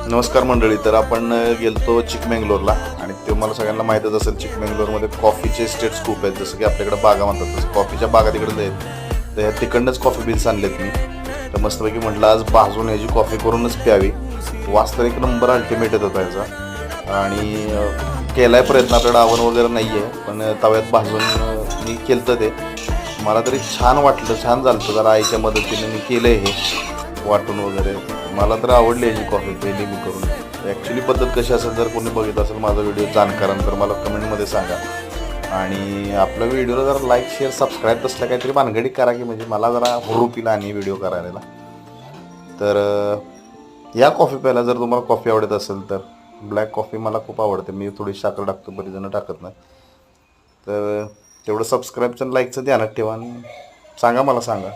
नमस्कार मंडळी. तर आपण गेलतो चिकमंगलोरला आणि ते मला सगळ्यांना माहीतच असेल. चिकमंगलोरमध्ये कॉफीचे स्टेट्स खूप आहेत, जसं की आपल्याकडे बागा म्हणतात तसं कॉफीच्या बागा तिकडे आहेत. तर ह्या तिकडनंच कॉफी बीन्स आणलेत मी. तर मस्तपैकी म्हटलं आज भाजून ह्याची कॉफी करूनच प्यावी. वास तर एक नंबर अल्टिमेट येत होता याचा. आणि केला आहे प्रयत्न, आपल्याकडे आव्हान वगैरे नाही आहे, पण तव्यात भाजून मी केलं ते. मला तरी छान वाटलं, छान झालं. जरा आईच्या मदतीने मी केलं आहे हे वाटून वगैरे. मला तर आवडली याची कॉफी पहिली मी करून. ॲक्च्युली पद्धत कशी असेल, जर कोणी बघितलं असेल माझा व्हिडिओ जाणकारांतर मला कमेंटमध्ये सांगा. आणि आपल्या व्हिडिओला जरा लाईक शेअर सबस्क्राईब तसल्या काहीतरी भानगडी करा की, म्हणजे मला जरा हुरूपीला आणि व्हिडिओ करायला. तर या कॉफी प्यायला जर तुम्हाला कॉफी आवडत असेल तर ब्लॅक कॉफी मला खूप आवडते. मी थोडी साखर टाकतो, बरीजणं टाकत नाही. तर तेवढं सबस्क्राईबचं आणि लाईकचं ध्यानात ठेवा आणि सांगा, मला सांगा